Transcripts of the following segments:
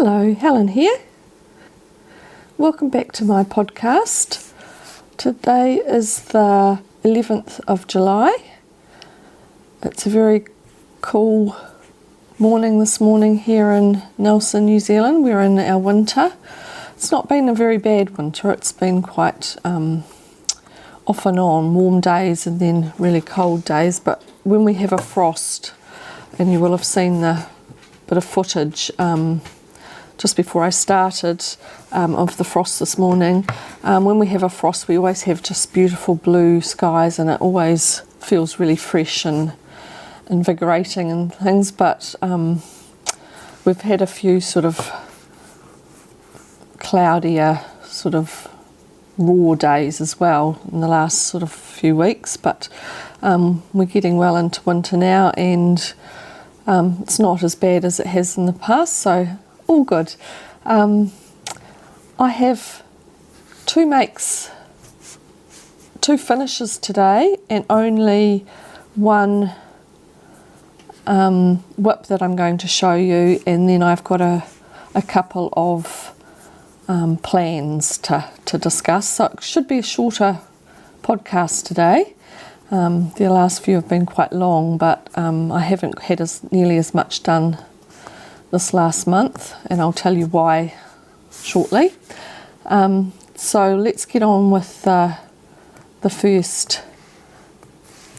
Hello, Helen here. Welcome back to my podcast. Today is the 11th of July. It's a very cool morning this morning here in Nelson, New Zealand. We're in our winter. It's not been a very bad winter. It's been quite off and on, warm days and then really cold days. But when we have a frost, and you will have seen the bit of footage just before I started of the frost this morning. When we have a frost, we always have just beautiful blue skies, and it always feels really fresh and invigorating and things. But we've had a few sort of cloudier, sort of raw days as well in the last sort of few weeks. But we're getting well into winter now, and it's not as bad as it has in the past, so all good. I have two finishes today and only one whip that I'm going to show you, and then I've got a couple of plans to discuss. So it should be a shorter podcast today. The last few have been quite long, but I haven't had nearly as much done this last month, and I'll tell you why shortly. So let's get on with the first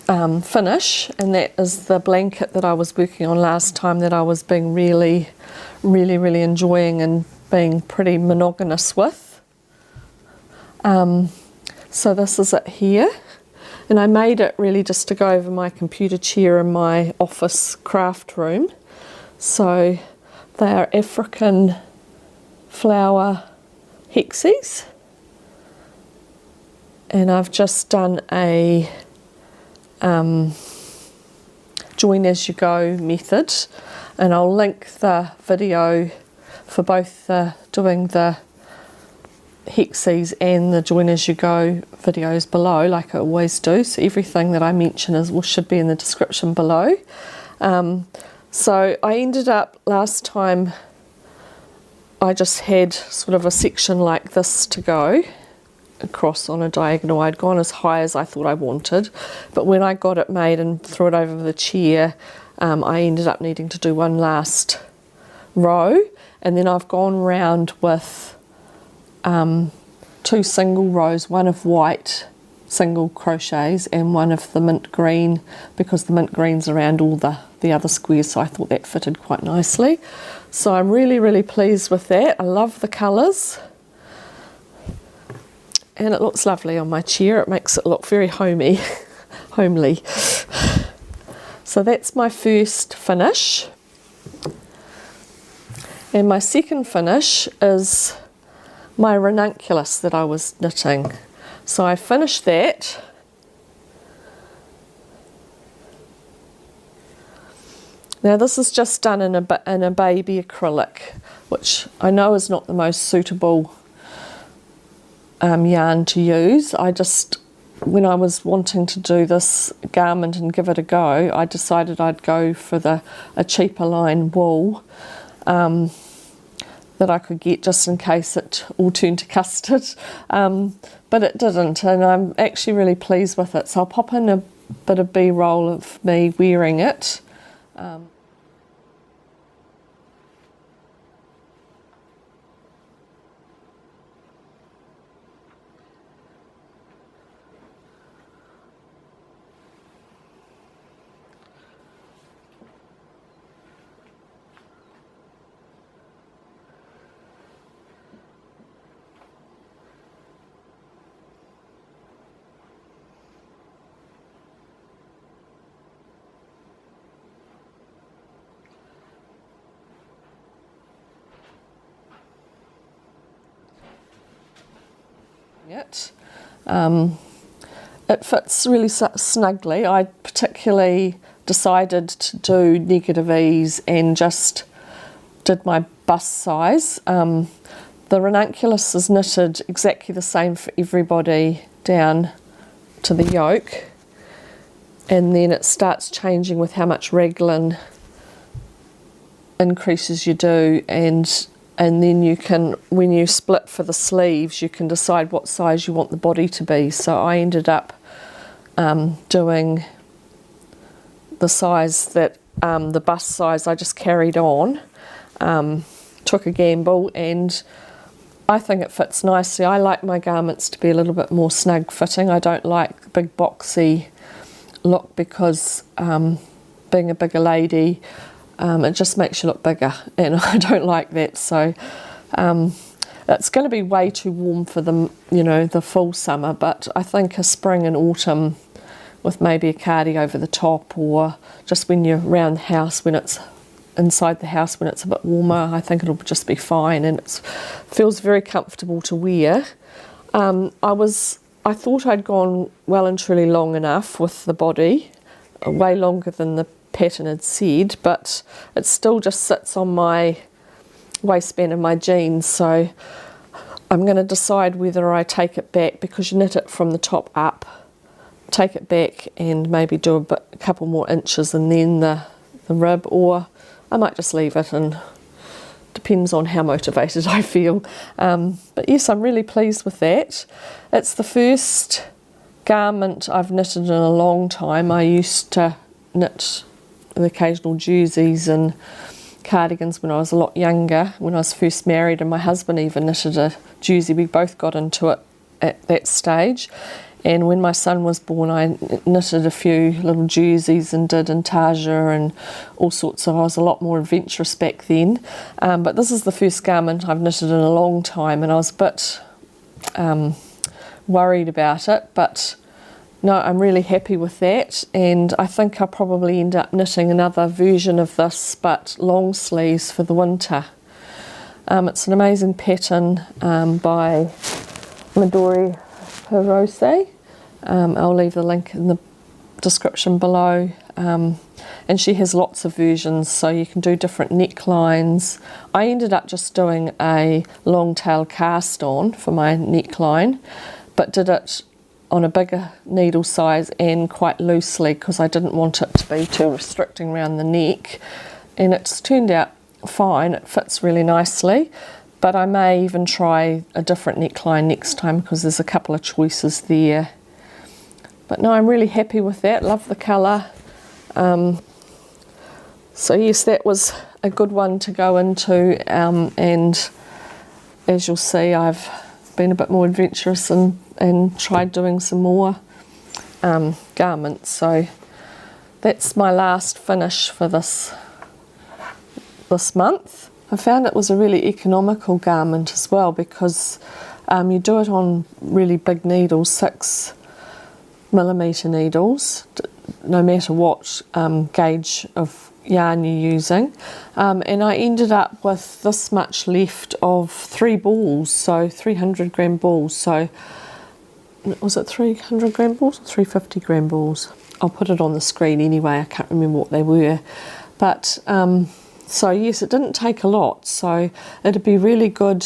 finish, and that is the blanket that I was working on last time that I was being really enjoying and being pretty monogamous with. So this is it here, and I made it really just to go over my computer chair in my office craft room. So they are African flower hexes, and I've just done a join as you go method, and I'll link the video for both doing the hexes and the join as you go videos below, like I always do. So everything that I mention should be in the description below. So I ended up last time, I just had sort of a section like this to go across on a diagonal. I'd gone as high as I thought I wanted, but when I got it made and threw it over the chair, I ended up needing to do one last row, and then I've gone round with two single rows, one of white single crochets and one of the mint green, because the mint green's around all the other squares, so I thought that fitted quite nicely. So I'm really pleased with that. I love the colours, and it looks lovely on my chair. It makes it look very homely. So that's my first finish, and my second finish is my Ranunculus that I was knitting. So I finished that, now this is just done in a baby acrylic, which I know is not the most suitable yarn to use. When I was wanting to do this garment and give it a go, I decided I'd go for a cheaper line wool that I could get just in case it all turned to custard, but it didn't, and I'm actually really pleased with it. So I'll pop in a bit of B-roll of me wearing it. It fits really snugly. I particularly decided to do negative ease and just did my bust size. The Ranunculus is knitted exactly the same for everybody down to the yoke, and then it starts changing with how much raglan increases you do, and and then you can, when you split for the sleeves, you can decide what size you want the body to be. So I ended up doing the size that, the bust size I just carried on, took a gamble, and I think it fits nicely. I like my garments to be a little bit more snug fitting. I don't like the big boxy look because being a bigger lady, it just makes you look bigger, and I don't like that. So it's going to be way too warm for the, you know, the full summer, but I think a spring and autumn with maybe a cardi over the top, or just when you're around the house, when it's inside the house, when it's a bit warmer, I think it'll just be fine, and it feels very comfortable to wear. I thought I'd gone well and truly long enough with the body, way longer than the pattern had said, but it still just sits on my waistband of my jeans, so I'm going to decide whether I take it back, because you knit it from the top up, take it back and maybe do a couple more inches and then the rib, or I might just leave it, and depends on how motivated I feel. But yes, I'm really pleased with that. It's the first garment I've knitted in a long time. I used to knit the occasional jerseys and cardigans when I was a lot younger, when I was first married, and my husband even knitted a jersey. We both got into it at that stage. And when my son was born, I knitted a few little jerseys and did intarsia and all sorts of, I was a lot more adventurous back then. But this is the first garment I've knitted in a long time, and I was a bit worried about it, but no, I'm really happy with that, and I think I'll probably end up knitting another version of this, but long sleeves for the winter. It's an amazing pattern by Midori Hirosi. I'll leave the link in the description below, and she has lots of versions, so you can do different necklines. I ended up just doing a long tail cast on for my neckline, but did it on a bigger needle size and quite loosely because I didn't want it to be too restricting around the neck, and it's turned out fine. It fits really nicely, but I may even try a different neckline next time because there's a couple of choices there. But no, I'm really happy with that. Love the colour. So yes, that was a good one to go into, and as you'll see, I've been a bit more adventurous and tried doing some more garments. So that's my last finish for this month. I found it was a really economical garment as well, because you do it on really big needles, 6mm needles, no matter what gauge of yarn you're using, and I ended up with this much left of 3 balls, so 300 gram balls. So was it 300 gram balls or 350 gram balls? I'll put it on the screen anyway, I can't remember what they were, but so yes, it didn't take a lot, so it'd be really good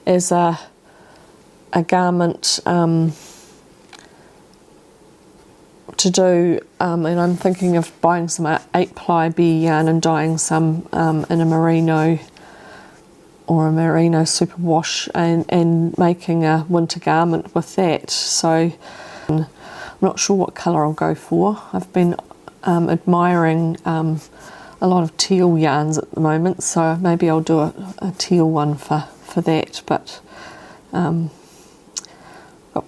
as a garment to do, and I'm thinking of buying some 8-ply bee yarn and dyeing some in a merino or a merino superwash, and making a winter garment with that. So I'm not sure what colour I'll go for. I've been admiring a lot of teal yarns at the moment, so maybe I'll do a teal one for that, but got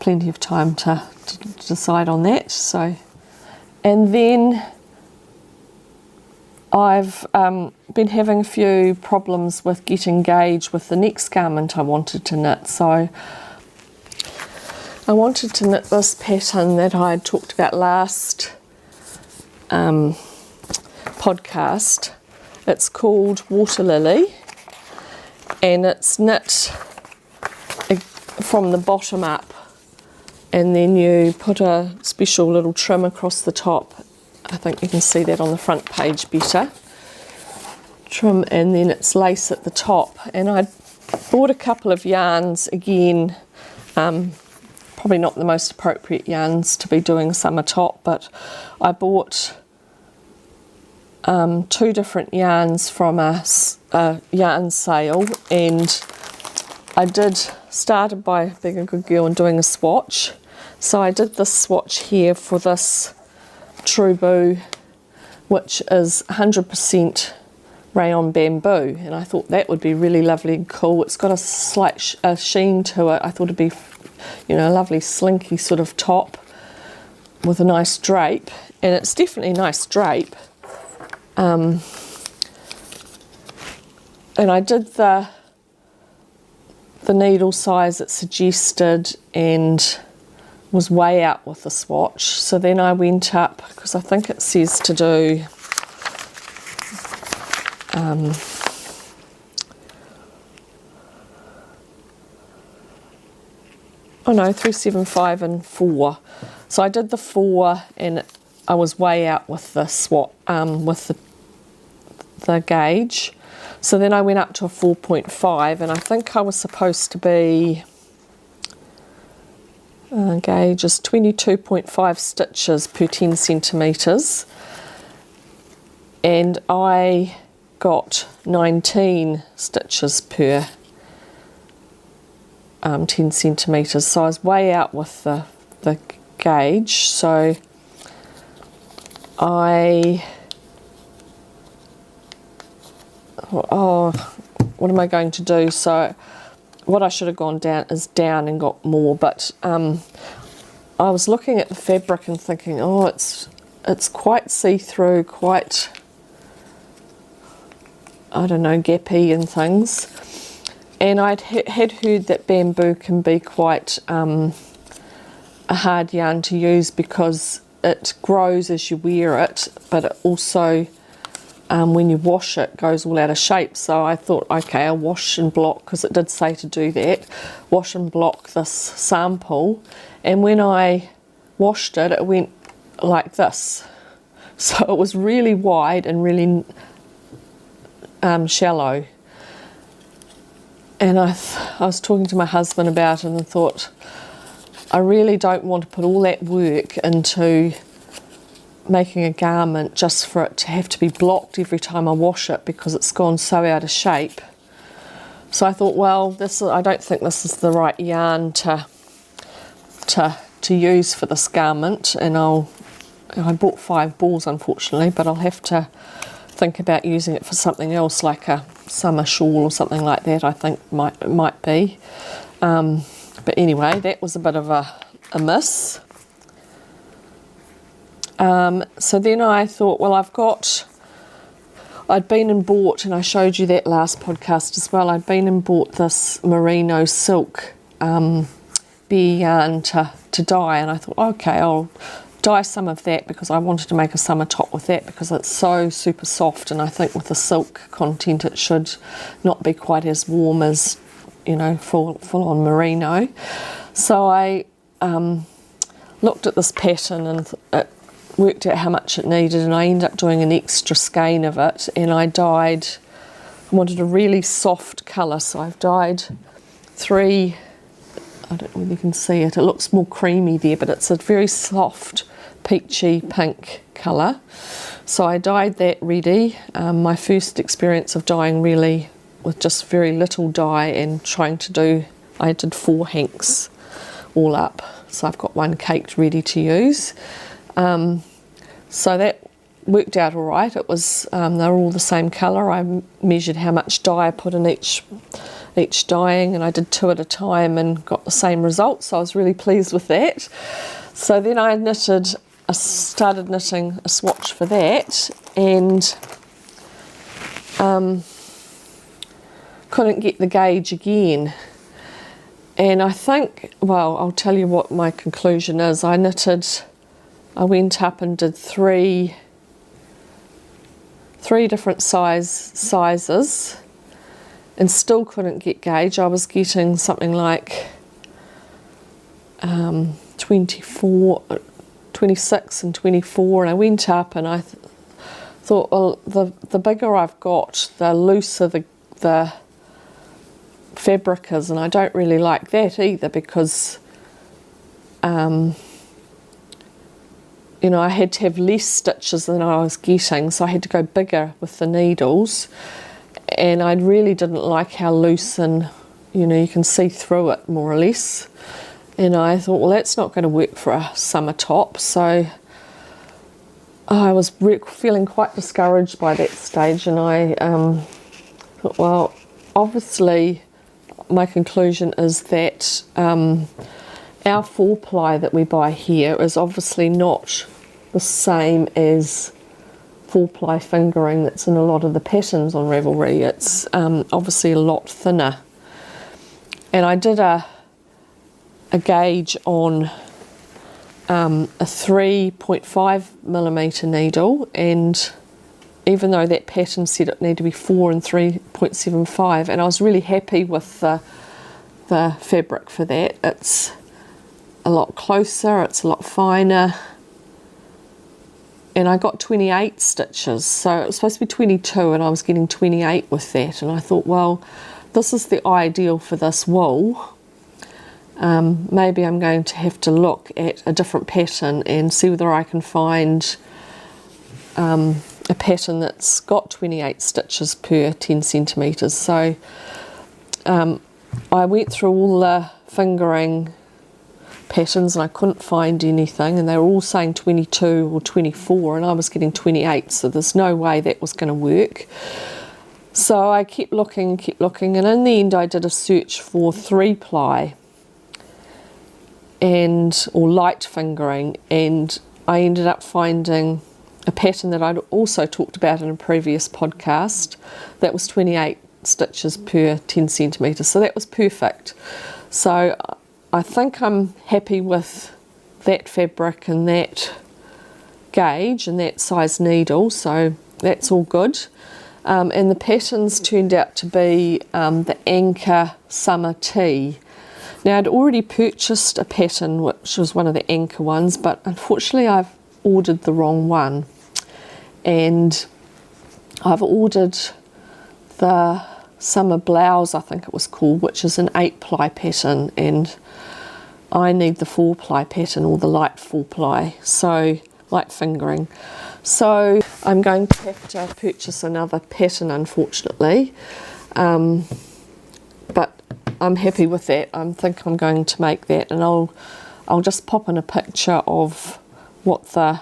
plenty of time to decide on that. So, and then I've been having a few problems with getting gauge with the next garment I wanted to knit. So I wanted to knit this pattern that I had talked about last podcast. It's called Waterlily, and it's knit from the bottom up, and then you put a special little trim across the top. I think you can see that on the front page better. Trim, and then it's lace at the top. And I bought a couple of yarns again, probably not the most appropriate yarns to be doing summer top, but I bought 2 different yarns from a yarn sale, and I started by being a good girl and doing a swatch. So I did this swatch here for this Truboo, which is 100% rayon bamboo, and I thought that would be really lovely and cool. It's got a slight sheen to it. I thought it'd be, you know, a lovely slinky sort of top with a nice drape, and it's definitely a nice drape. And I did the needle size it suggested and was way out with the swatch. So then I went up, because I think it says to do oh no, 375 and 4. So I did the 4, and I was way out with the with the gauge. So then I went up to a 4.5, and I think I was supposed to be gauge is 22.5 stitches per 10 centimetres, and I got 19 stitches per 10 centimetres, so I was way out with the gauge. So what am I going to do? So what I should have gone down is down and got more, but I was looking at the fabric and thinking, oh, it's quite see-through, quite, I don't know, gappy and things. And I'd had heard that bamboo can be quite a hard yarn to use because it grows as you wear it, but it also, when you wash it, goes all out of shape. So I thought, okay, I'll wash and block, because it did say to do that, wash and block this sample. And when I washed it, it went like this. So it was really wide and really shallow. And I was talking to my husband about it and thought, I really don't want to put all that work into making a garment just for it to have to be blocked every time I wash it, because it's gone so out of shape. So I thought, well, I don't think this is the right yarn to use for this garment, and I bought 5 balls unfortunately, but I'll have to think about using it for something else, like a summer shawl or something like that. I think might be. But anyway, that was a bit of a miss. So then I thought, well, I'd been and bought, and I showed you that last podcast as well, I'd been and bought this Merino Silk bare yarn to dye, and I thought, okay, I'll dye some of that, because I wanted to make a summer top with that, because it's so super soft, and I think with the silk content it should not be quite as warm as, you know, full on merino. So I looked at this pattern and it worked out how much it needed, and I ended up doing an extra skein of it, and I wanted a really soft colour, so I've dyed 3, I don't know whether you can see it looks more creamy there, but it's a very soft peachy pink colour. So I dyed that ready. My first experience of dyeing really with just very little dye and trying to do, I did 4 hanks all up, so I've got 1 caked ready to use. So that worked out all right. It was they were all the same colour. I measured how much dye I put in each dyeing, and I did 2 at a time and got the same result, so I was really pleased with that. So then I started knitting a swatch for that, and couldn't get the gauge again. And I think, well, I'll tell you what my conclusion is. I went up and did 3 different sizes and still couldn't get gauge. I was getting something like 26 and 24, and I went up and I thought, well, the bigger I've got, the looser the fabric is, and I don't really like that either, because you you know, I had to have less stitches than I was getting, so I had to go bigger with the needles, and I really didn't like how loose and, you know, you can see through it more or less. And I thought, well, that's not going to work for a summer top, so I was feeling quite discouraged by that stage, and I thought, well, obviously my conclusion is that our 4-ply that we buy here is obviously not the same as 4-ply fingering that's in a lot of the patterns on Ravelry. It's obviously a lot thinner. And I did a gauge on a 3.5mm needle, and even though that pattern said it needed to be 4 and 3.75, and I was really happy with the fabric for that. It's a lot closer, it's a lot finer, and I got 28 stitches, so it was supposed to be 22 and I was getting 28 with that, and I thought, well, this is the ideal for this wool. Maybe I'm going to have to look at a different pattern and see whether I can find a pattern that's got 28 stitches per 10 centimetres. So I went through all the fingering patterns and I couldn't find anything, and they were all saying 22 or 24, and I was getting 28, so there's no way that was going to work. So I kept looking, and in the end I did a search for 3-ply or light fingering, and I ended up finding a pattern that I'd also talked about in a previous podcast that was 28 stitches per 10 centimetres, so that was perfect. So I think I'm happy with that fabric and that gauge and that size needle, so that's all good. And the patterns turned out to be the Anker Summer Tea. Now, I'd already purchased a pattern which was one of the Anker ones, but unfortunately I've ordered the wrong one, and I've ordered the Summer Blouse, I think it was called, which is an 8-ply pattern, and I need the 4-ply pattern, or the light 4-ply, so light fingering. So I'm going to have to purchase another pattern, unfortunately, but I'm happy with that. I think I'm going to make that, and I'll just pop in a picture of what the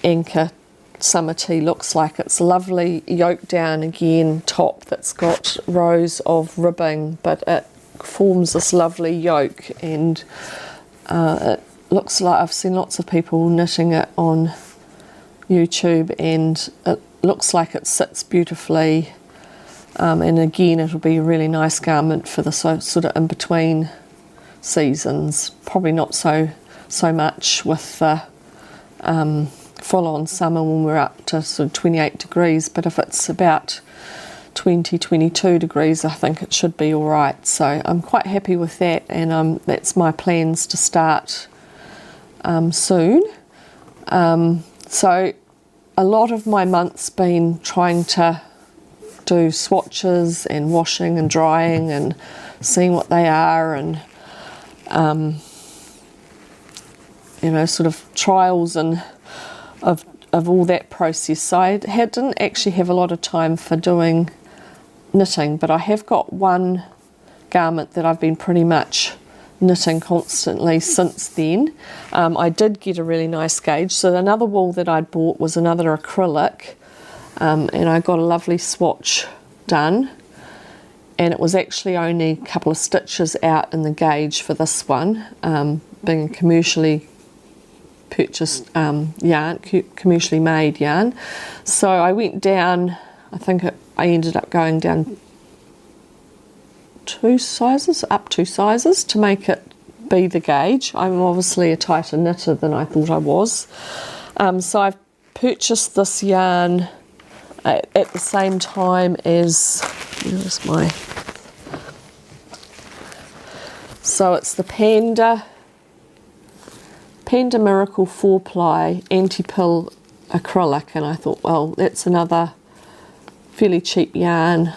Anker Summer Tea looks like. It's a lovely yoke down again top that's got rows of ribbing, but it forms this lovely yoke, and it looks like, I've seen lots of people knitting it on YouTube, and it looks like it sits beautifully, and again it'll be a really nice garment for the sort of in between seasons. Probably not so much with the full-on summer when we're up to sort of 28 degrees, but if it's about 22 degrees, I think it should be all right. So I'm quite happy with that, and that's my plans to start soon. So a lot of my month's been trying to do swatches and washing and drying and seeing what they are, and you know, sort of trials and of all that process. So I didn't actually have a lot of time for doing knitting, but I have got one garment that I've been pretty much knitting constantly since then. I did get a really nice gauge. So another wool that I'd bought was another acrylic, and I got a lovely swatch done, and it was actually only a couple of stitches out in the gauge for this one, being a commercially purchased yarn, commercially made yarn. So I went down, I think I ended up going down up 2 sizes to make it be the gauge. I'm obviously a tighter knitter than I thought I was. So I've purchased this yarn at the same time as, where's my, so it's the Panda Miracle 4-ply anti-pill acrylic, and I thought, well, that's another fairly cheap yarn.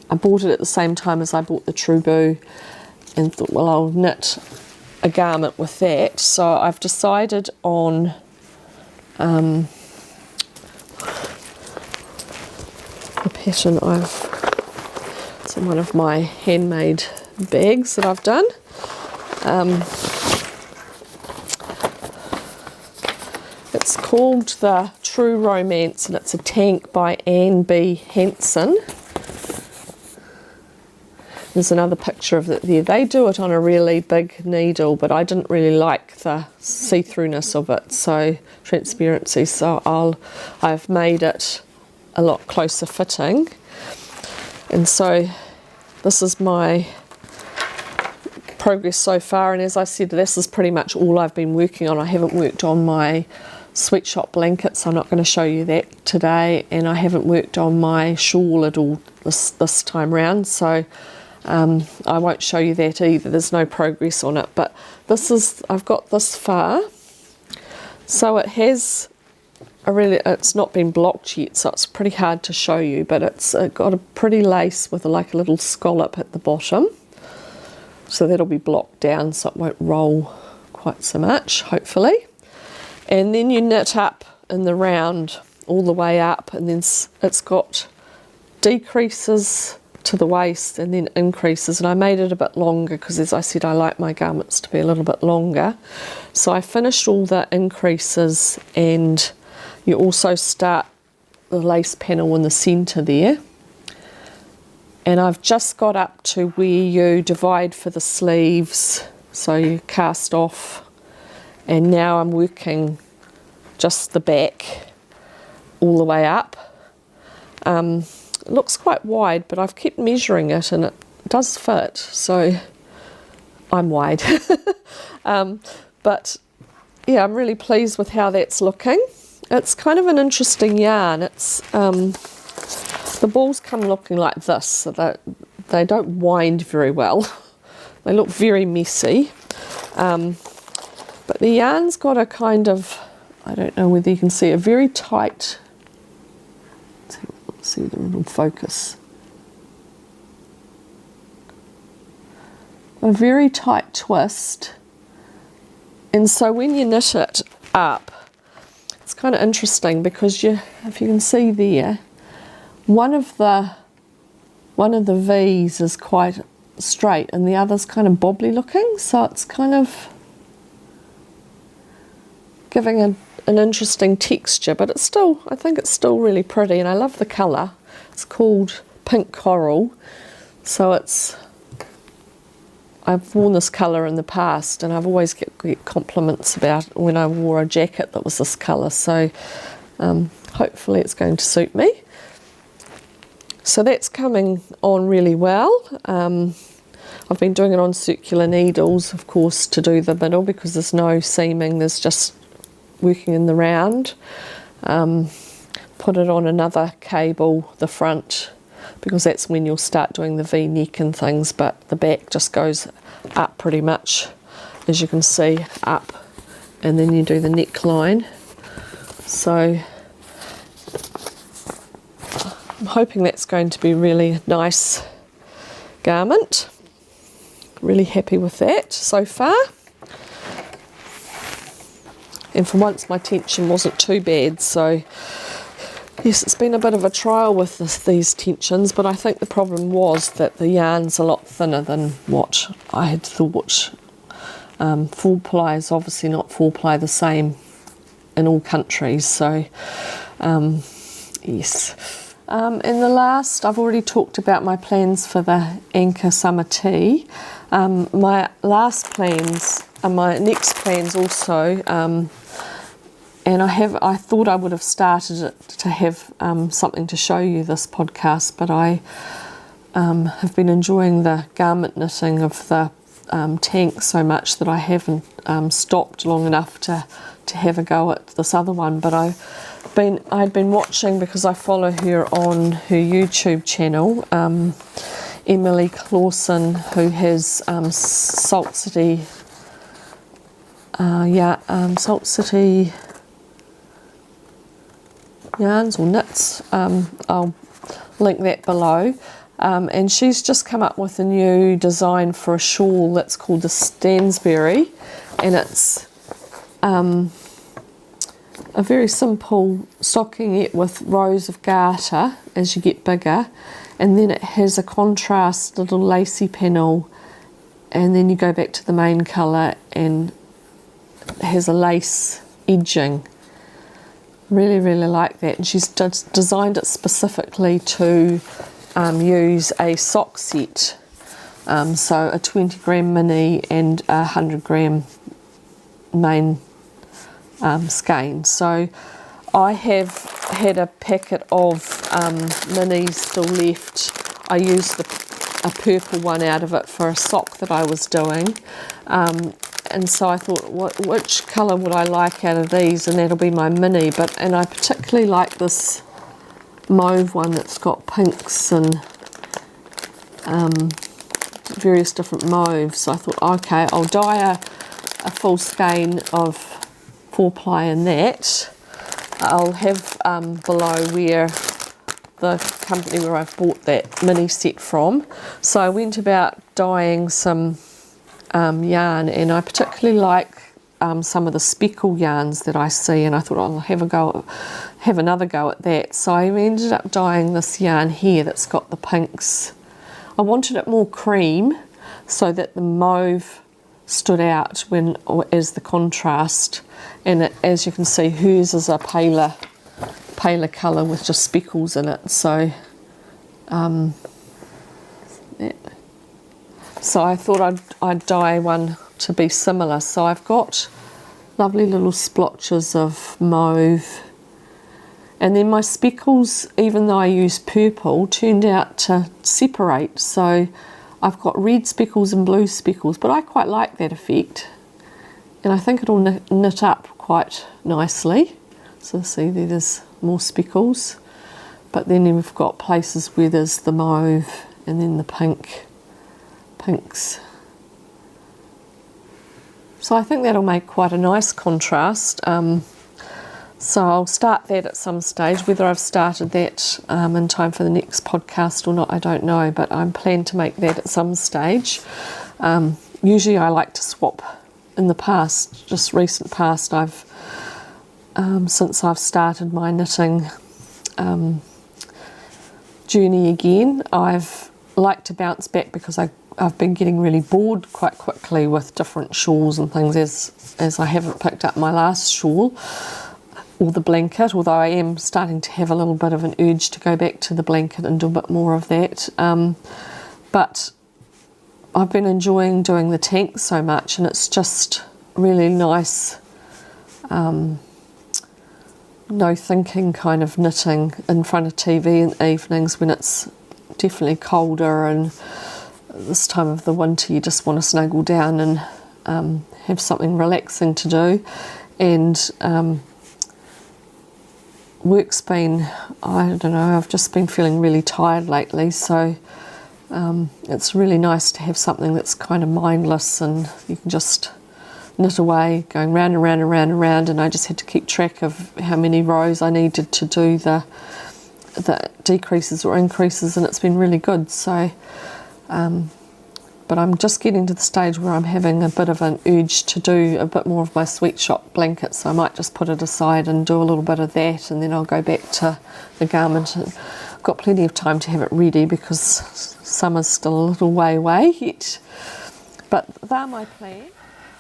I bought it at the same time as I bought the Truboo, and thought, well, I'll knit a garment with that. So I've decided on the pattern it's in one of my handmade bags that I've done. It's called the True Romance, and it's a tank by Anne B Hanssen. There's another picture of it there. They do it on a really big needle, but I didn't really like the see-throughness of it, so transparency, so I've made it a lot closer fitting. And so this is my progress so far, and as I said, this is pretty much all I've been working on. I haven't worked on my sweatshop blankets, so I'm not going to show you that today, and I haven't worked on my shawl at all this time round, so I won't show you that either. There's no progress on it, but I've got this far. So it has it's not been blocked yet, so it's pretty hard to show you, but it's got a pretty lace with like a little scallop at the bottom. So that'll be blocked down so it won't roll quite so much, hopefully. And then you knit up in the round all the way up, and then it's got decreases to the waist and then increases, and I made it a bit longer because, as I said, I like my garments to be a little bit longer. So I finished all the increases, and you also start the lace panel in the centre there. And I've just got up to where you divide for the sleeves, so you cast off, and now I'm working just the back all the way up. It looks quite wide, but I've kept measuring it and it does fit, so I'm wide. But yeah, I'm really pleased with how that's looking. It's kind of an interesting yarn. It's the balls come looking like this, so that they don't wind very well. They look very messy. But the yarn's got a kind of, I don't know whether you can see, a very tight, let's see the little focus. A very tight twist. And so when you knit it up, it's kind of interesting because if you can see there, one of the V's is quite straight and the other's kind of bobbly looking, so it's kind of giving an interesting texture, but I think it's still really pretty, and I love the colour. It's called Pink Coral, so I've worn this colour in the past, and I've always get compliments about when I wore a jacket that was this colour, so hopefully it's going to suit me. So that's coming on really well. I've been doing it on circular needles, of course, to do the middle because there's no seaming, there's just working in the round. Put it on another cable, the front, because that's when you'll start doing the V-neck and things, but the back just goes up pretty much, as you can see, up, and then you do the neckline. So I'm hoping that's going to be really nice garment. Really happy with that so far. And for once my tension wasn't too bad, so yes, it's been a bit of a trial with these tensions, but I think the problem was that the yarn's a lot thinner than what I had thought. Full ply is obviously not full ply the same in all countries, so yes. And the last, I've already talked about my plans for the Anker summer tea. My last plans, and my next plans also, and I thought I would have started it to have something to show you this podcast, but I have been enjoying the garment knitting of the tank so much that I haven't stopped long enough to have a go at this other one. But I'd been watching, because I follow her on her YouTube channel, Emily Clausen, who has Salt City yarns or knits. I'll link that below. and she's just come up with a new design for a shawl that's called the Stansbury, and it's a very simple stockingette with rows of garter as you get bigger, and then it has a contrast little lacy panel, and then you go back to the main colour and it has a lace edging. Really, really like that, and she's designed it specifically to use a sock set, so a 20 gram mini and a 100 gram main skein. So I have had a packet of minis still left. I used a purple one out of it for a sock that I was doing, and so I thought, which colour would I like out of these, and that'll be my mini. And I particularly like this mauve one that's got pinks and various different mauves. So I thought, okay, I'll dye a full skein of 4-ply in that. I'll have below where the company where I've bought that mini set from. So I went about dyeing some yarn, and I particularly like some of the speckle yarns that I see, and I thought I'll have another go at that. So I ended up dyeing this yarn here that's got the pinks. I wanted it more cream so that the mauve stood out as the contrast, and as you can see, hers is a paler colour with just speckles in it. So so I thought I'd dye one to be similar. So I've got lovely little splotches of mauve, and then my speckles, even though I used purple, turned out to separate. So I've got red speckles and blue speckles, but I quite like that effect, and I think it'll knit up quite nicely. So see, there's more speckles, but then we've got places where there's the mauve and then the pinks. So I think that'll make quite a nice contrast. So I'll start that at some stage. Whether I've started that in time for the next podcast or not, I don't know, but I'm planning to make that at some stage. Usually I like to swap. In the past, just recent past, I've since I've started my knitting journey again, I've liked to bounce back because I've been getting really bored quite quickly with different shawls and things, as I haven't picked up my last shawl or the blanket, although I am starting to have a little bit of an urge to go back to the blanket and do a bit more of that. But I've been enjoying doing the tank so much, and it's just really nice, no thinking kind of knitting in front of TV in the evenings when it's definitely colder, and this time of the winter you just want to snuggle down and have something relaxing to do. And work's been, I don't know, I've just been feeling really tired lately, so it's really nice to have something that's kind of mindless and you can just knit away, going round and round and round and round, and I just had to keep track of how many rows I needed to do the decreases or increases, and it's been really good. So but I'm just getting to the stage where I'm having a bit of an urge to do a bit more of my sweet shop blanket, so I might just put it aside and do a little bit of that, and then I'll go back to the garment. I've got plenty of time to have it ready because summer's still a little way away yet, but they're my plan.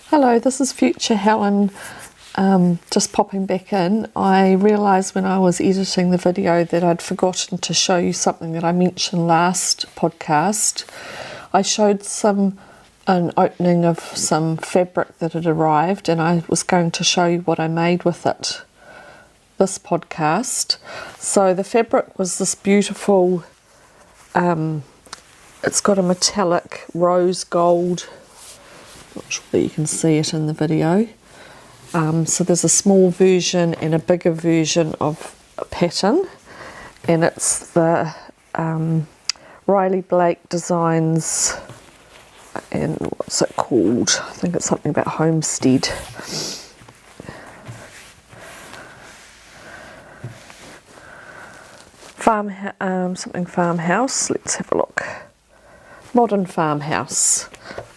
Hello, this is future Helen, just popping back in. I realised when I was editing the video that I'd forgotten to show you something that I mentioned last podcast. I showed an opening of some fabric that had arrived, and I was going to show you what I made with it this podcast. So the fabric was this beautiful, it's got a metallic rose gold, not sure that you can see it in the video. So there's a small version and a bigger version of a pattern, and it's the Riley Blake Designs, and what's it called? I think it's something about Homestead. something farmhouse. Let's have a look. Modern Farmhouse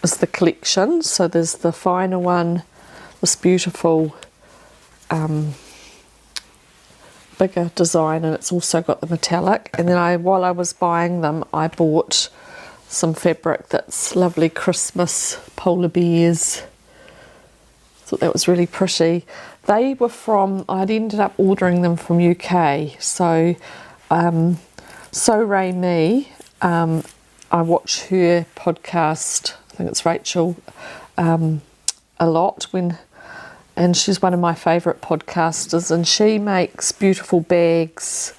is the collection. So there's the finer one, this beautiful bigger design, and it's also got the metallic. And then while I was buying them, I bought some fabric that's lovely Christmas polar bears. Thought that was really pretty. They were from, I'd ended up ordering them from UK. So So Ray Me, I watch her podcast, I think it's Rachel, a lot, and she's one of my favourite podcasters, and she makes beautiful bags,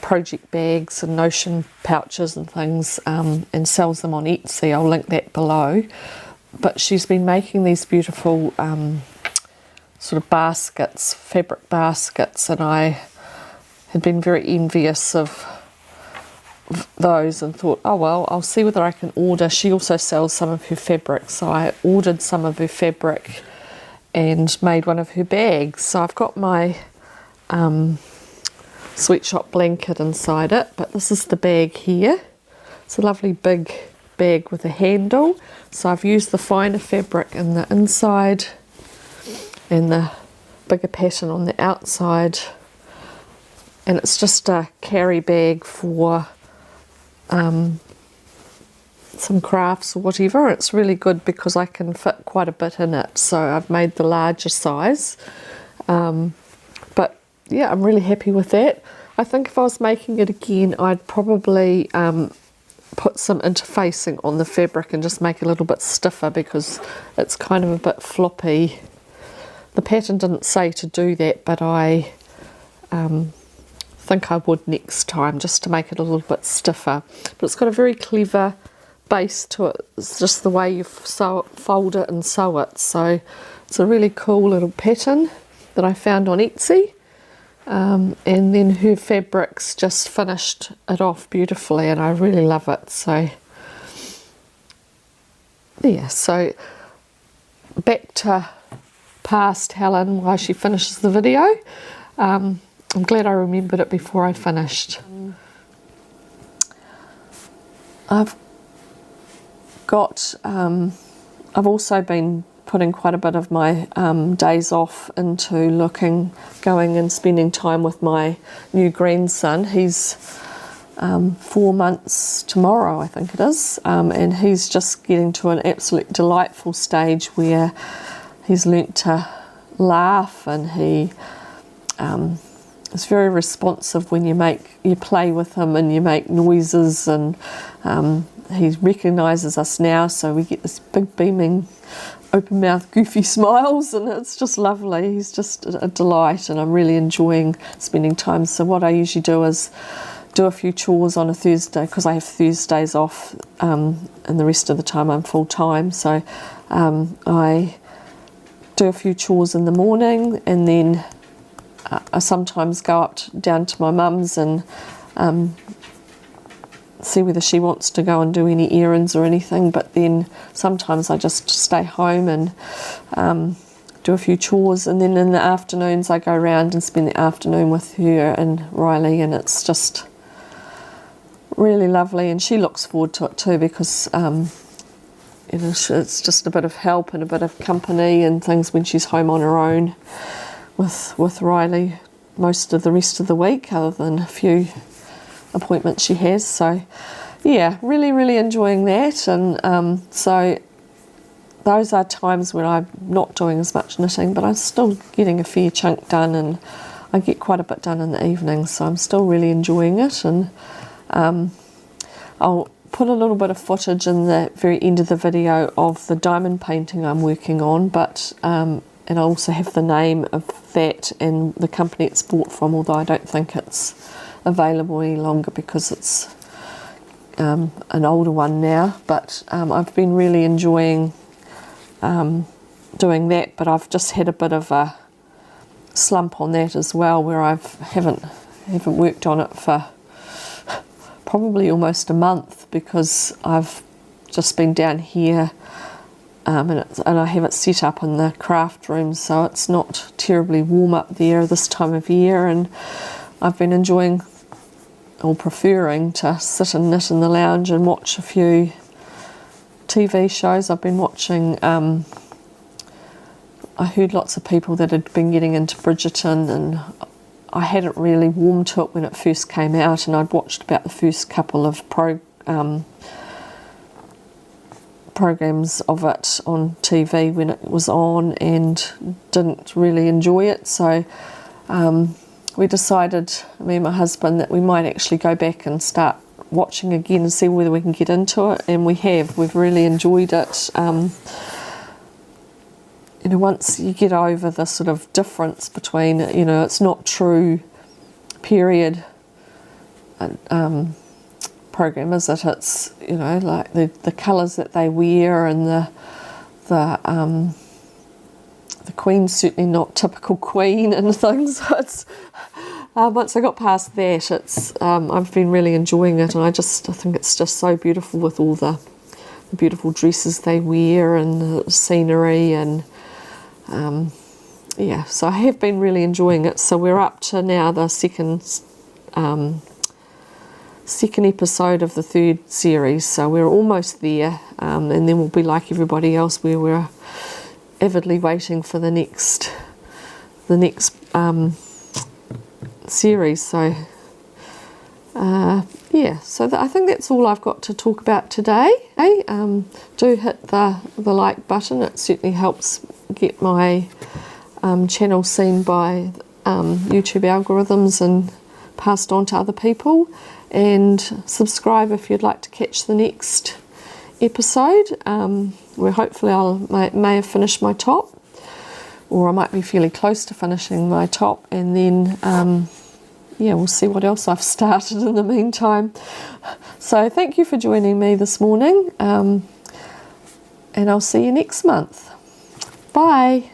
project bags and notion pouches and things, and sells them on Etsy. I'll link that below. But she's been making these beautiful sort of baskets, fabric baskets, and I had been very envious of those and thought, oh well, I'll see whether I can order. She also sells some of her fabric, so I ordered some of her fabric and made one of her bags. So I've got my sweatshop blanket inside it, but this is the bag here. It's a lovely big bag with a handle. So I've used the finer fabric in the inside and the bigger pattern on the outside, and it's just a carry bag for some crafts or whatever. It's really good because I can fit quite a bit in it, so I've made the larger size, but yeah, I'm really happy with that. I think if I was making it again, I'd probably put some interfacing on the fabric and just make it a little bit stiffer because it's kind of a bit floppy. The pattern didn't say to do that, but I think I would next time, just to make it a little bit stiffer. But it's got a very clever base to it. It's just the way you fold it and sew it. So it's a really cool little pattern that I found on Etsy. And then her fabrics just finished it off beautifully, and I really love it. So yeah, so back to past Helen while she finishes the video. I'm glad I remembered it before I finished. I've also been putting quite a bit of my days off into going and spending time with my new grandson. He's 4 months tomorrow, I think it is, and he's just getting to an absolute delightful stage where he's learnt to laugh, and he is very responsive when you play with him and you make noises, and he recognises us now, so we get this big beaming open mouth goofy smiles, and it's just lovely. He's just a delight, and I'm really enjoying spending time. So what I usually do is do a few chores on a Thursday, because I have Thursdays off, and the rest of the time I'm full time. So I do a few chores in the morning, and then I sometimes go down to my mum's and see whether she wants to go and do any errands or anything, but then sometimes I just stay home and do a few chores, and then in the afternoons I go around and spend the afternoon with her and Riley, and it's just really lovely, and she looks forward to it too, because it's just a bit of help and a bit of company and things when she's home on her own with Riley most of the rest of the week, other than a few appointments she has. So yeah, really enjoying that. And so those are times when I'm not doing as much knitting, but I'm still getting a fair chunk done, and I get quite a bit done in the evenings, so I'm still really enjoying it. And I'll put a little bit of footage in the very end of the video of the diamond painting I'm working on, but and I also have the name of that and the company it's bought from, although I don't think it's available any longer because it's an older one now. But I've been really enjoying doing that, but I've just had a bit of a slump on that as well, where I haven't worked on it for probably almost a month, because I've just been down here, and I have it set up in the craft room, so it's not terribly warm up there this time of year, and I've been enjoying or preferring to sit and knit in the lounge and watch a few TV shows. I've been watching, I heard lots of people that had been getting into Bridgerton, and I hadn't really warmed to it when it first came out, and I'd watched about the first couple of programs of it on TV when it was on, and didn't really enjoy it. So we decided, me and my husband, that we might actually go back and start watching again and see whether we can get into it, and we've really enjoyed it. You know, once you get over the sort of difference between, you know, it's not true period program, is it? It's, you know, like the colours that they wear, and the Queen's certainly not typical Queen and things. So it's once I got past that, it's I've been really enjoying it, and I think it's just so beautiful with all the beautiful dresses they wear and the scenery, and yeah, so I have been really enjoying it. So we're up to now the second episode of the third series, so we're almost there, and then we'll be like everybody else, where we're avidly waiting for the next series. So yeah, so I think that's all I've got to talk about today. Do hit the like button. It certainly helps get my channel seen by YouTube algorithms and passed on to other people, and subscribe if you'd like to catch the next episode, where hopefully I may have finished my top, or I might be fairly close to finishing my top, and then yeah, we'll see what else I've started in the meantime. So thank you for joining me this morning, and I'll see you next month. Bye.